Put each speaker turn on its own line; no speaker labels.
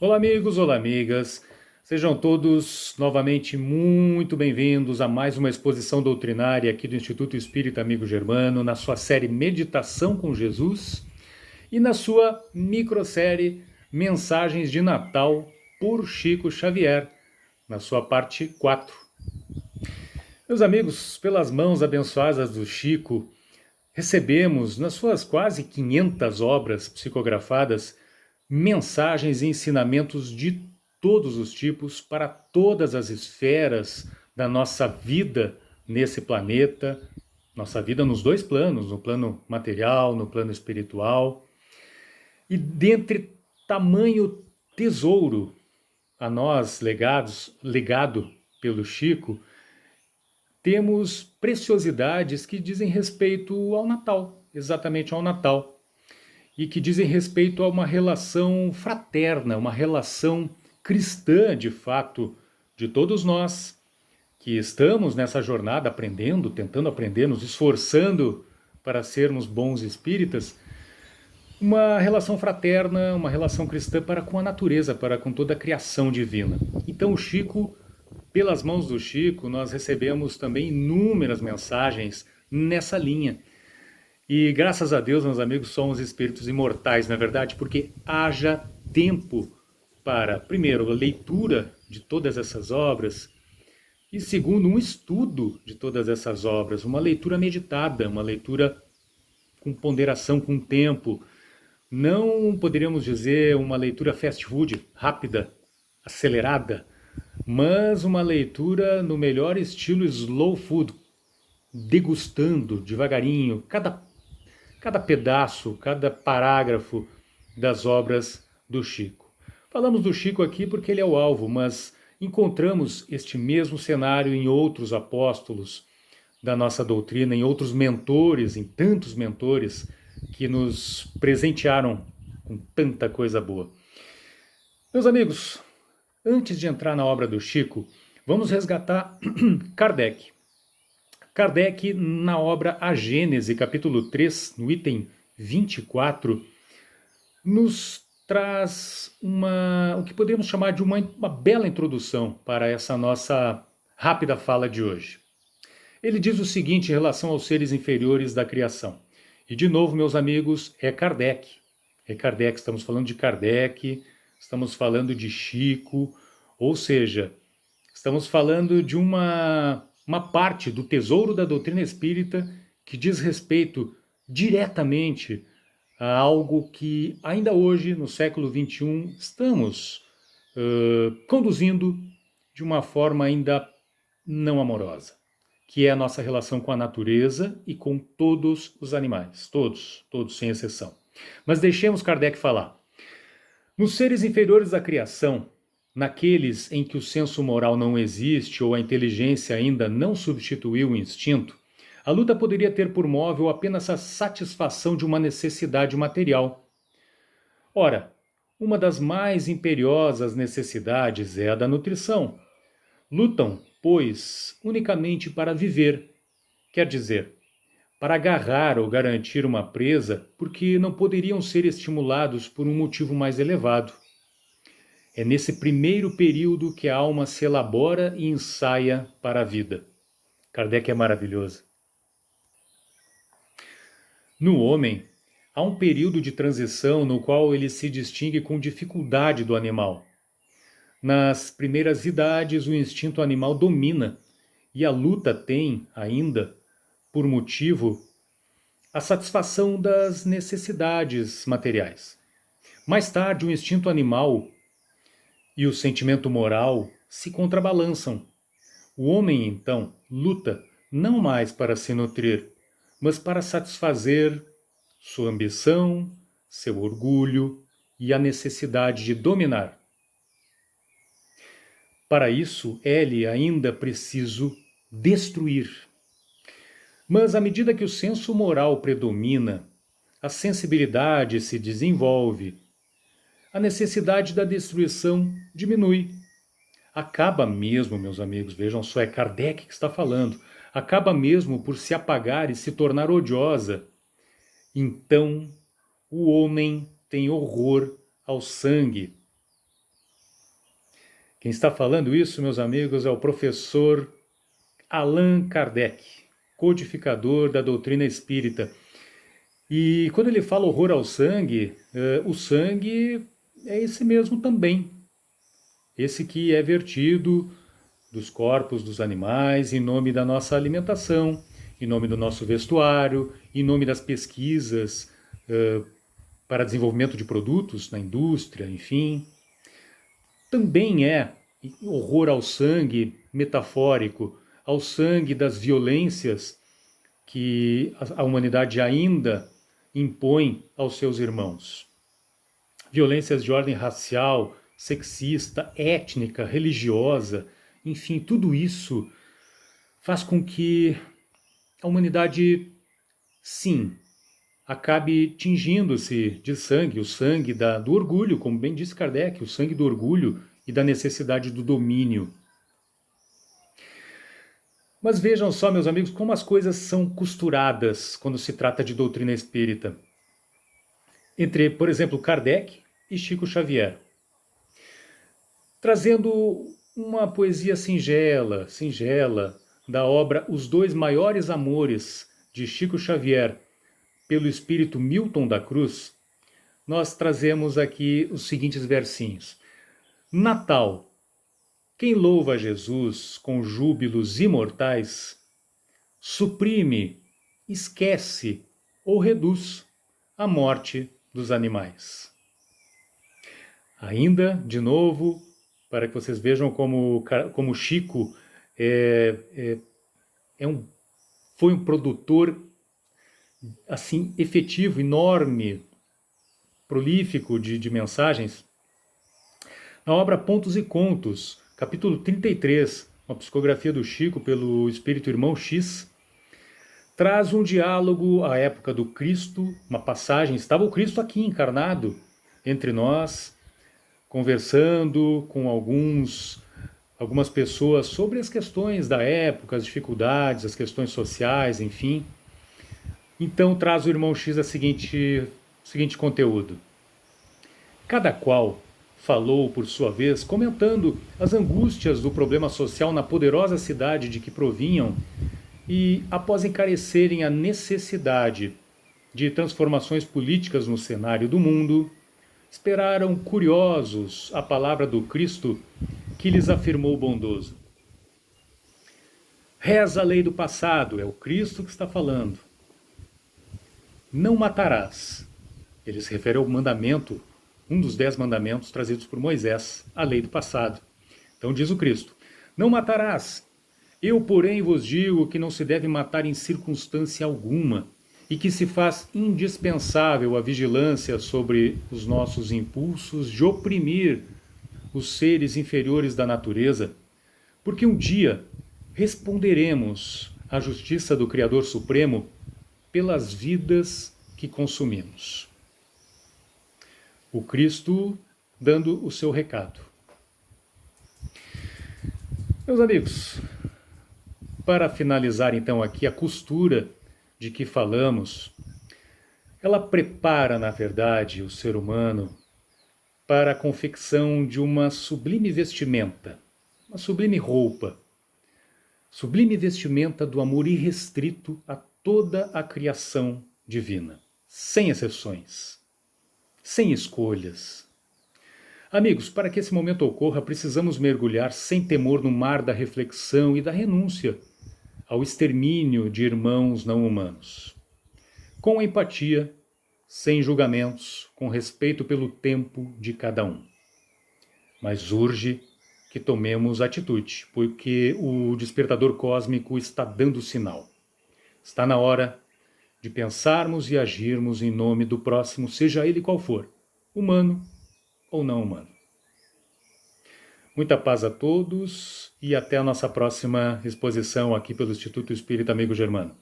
Olá, amigos, olá, amigas. Sejam todos novamente muito bem-vindos a mais uma exposição doutrinária aqui do Instituto Espírita Amigo Germano, na sua série Meditação com Jesus e na sua microsérie Mensagens de Natal por Chico Xavier, na sua parte 4. Meus amigos, pelas mãos abençoadas do Chico, recebemos, nas suas quase 500 obras psicografadas, mensagens e ensinamentos de todos os tipos para todas as esferas da nossa vida nesse planeta, nossa vida nos dois planos, no plano material, no plano espiritual. E dentre tamanho tesouro a nós legado pelo Chico, temos preciosidades que dizem respeito ao Natal, exatamente ao Natal, e que dizem respeito a uma relação fraterna, uma relação cristã, de fato, de todos nós que estamos nessa jornada aprendendo, tentando aprender, nos esforçando para sermos bons espíritas, uma relação fraterna, uma relação cristã para com a natureza, para com toda a criação divina. Então, o Chico, pelas mãos do Chico, nós recebemos também inúmeras mensagens nessa linha. E graças a Deus, meus amigos, somos espíritos imortais, não é verdade? Porque haja tempo para, primeiro, a leitura de todas essas obras e, segundo, um estudo de todas essas obras, uma leitura meditada, uma leitura com ponderação, com tempo. Não poderíamos dizer uma leitura fast food, rápida, acelerada, mas uma leitura no melhor estilo slow food, degustando devagarinho cada pedaço, cada parágrafo das obras do Chico. Falamos do Chico aqui porque ele é o alvo, mas encontramos este mesmo cenário em outros apóstolos da nossa doutrina, em outros mentores, em tantos mentores que nos presentearam com tanta coisa boa. Meus amigos, antes de entrar na obra do Chico, vamos resgatar Kardec. Kardec, na obra A Gênese, capítulo 3, no item 24, nos traz o que podemos chamar de uma bela introdução para essa nossa rápida fala de hoje. Ele diz o seguinte em relação aos seres inferiores da criação. E, de novo, meus amigos, é Kardec. É Kardec, estamos falando de Kardec, estamos falando de Chico, ou seja, estamos falando de uma parte do tesouro da doutrina espírita que diz respeito diretamente a algo que ainda hoje, no século XXI, estamos conduzindo de uma forma ainda não amorosa, que é a nossa relação com a natureza e com todos os animais, todos sem exceção. Mas deixemos Kardec falar. Nos seres inferiores da criação, naqueles em que o senso moral não existe ou a inteligência ainda não substituiu o instinto, a luta poderia ter por móvel apenas a satisfação de uma necessidade material. Ora, uma das mais imperiosas necessidades é a da nutrição. Lutam, pois, unicamente para viver, quer dizer, para agarrar ou garantir uma presa, porque não poderiam ser estimulados por um motivo mais elevado. É nesse primeiro período que a alma se elabora e ensaia para a vida. Kardec é maravilhoso. No homem, há um período de transição no qual ele se distingue com dificuldade do animal. Nas primeiras idades, o instinto animal domina e a luta tem, ainda, por motivo, a satisfação das necessidades materiais. Mais tarde, o instinto animal e o sentimento moral se contrabalançam. O homem, então, luta não mais para se nutrir, mas para satisfazer sua ambição, seu orgulho e a necessidade de dominar. Para isso, é-lhe ainda preciso destruir. Mas à medida que o senso moral predomina, a sensibilidade se desenvolve, a necessidade da destruição diminui. Acaba mesmo, meus amigos, vejam só, é Kardec que está falando, acaba mesmo por se apagar e se tornar odiosa. Então, o homem tem horror ao sangue. Quem está falando isso, meus amigos, é o professor Allan Kardec, codificador da doutrina espírita. E quando ele fala horror ao sangue, o sangue é esse mesmo também. Esse que é vertido dos corpos dos animais em nome da nossa alimentação, em nome do nosso vestuário, em nome das pesquisas para desenvolvimento de produtos na indústria, enfim. Também é horror ao sangue metafórico, ao sangue das violências que a humanidade ainda impõe aos seus irmãos. Violências de ordem racial, sexista, étnica, religiosa, enfim, tudo isso faz com que a humanidade, sim, acabe tingindo-se de sangue, o sangue do orgulho, como bem disse Kardec, o sangue do orgulho e da necessidade do domínio. Mas vejam só, meus amigos, como as coisas são costuradas quando se trata de doutrina espírita. Entre, por exemplo, Kardec e Chico Xavier. Trazendo uma poesia singela, da obra Os Dois Maiores Amores, de Chico Xavier, pelo espírito Milton da Cruz, nós trazemos aqui os seguintes versinhos. Natal. Quem louva Jesus com júbilos imortais, suprime, esquece ou reduz a morte dos animais. Ainda, de novo, para que vocês vejam como Chico foi um produtor assim efetivo, enorme, prolífico de mensagens. Na obra Pontos e Contos, capítulo 33, uma psicografia do Chico pelo espírito irmão X, traz um diálogo à época do Cristo, uma passagem, estava o Cristo aqui encarnado entre nós, conversando com algumas pessoas sobre as questões da época, as dificuldades, as questões sociais, enfim. Então traz o irmão X o seguinte conteúdo. Cada qual falou, por sua vez, comentando as angústias do problema social na poderosa cidade de que provinham e, após encarecerem a necessidade de transformações políticas no cenário do mundo, esperaram curiosos a palavra do Cristo que lhes afirmou bondoso. Reza a lei do passado, é o Cristo que está falando. Não matarás. Ele se refere ao mandamento, um dos 10 mandamentos trazidos por Moisés, a lei do passado. Então diz o Cristo, não matarás. Eu, porém, vos digo que não se deve matar em circunstância alguma, e que se faz indispensável a vigilância sobre os nossos impulsos de oprimir os seres inferiores da natureza, porque um dia responderemos à justiça do Criador Supremo pelas vidas que consumimos. O Cristo dando o seu recado. Meus amigos, para finalizar então aqui a costura de que falamos, ela prepara, na verdade, o ser humano para a confecção de uma sublime vestimenta, uma sublime roupa, sublime vestimenta do amor irrestrito a toda a criação divina, sem exceções, sem escolhas. Amigos, para que esse momento ocorra, precisamos mergulhar sem temor no mar da reflexão e da renúncia ao extermínio de irmãos não humanos. Com empatia, sem julgamentos, com respeito pelo tempo de cada um. Mas urge que tomemos atitude, porque o despertador cósmico está dando sinal. Está na hora de pensarmos e agirmos em nome do próximo, seja ele qual for, humano ou não humano. Muita paz a todos e até a nossa próxima exposição aqui pelo Instituto Espírita Amigo Germano.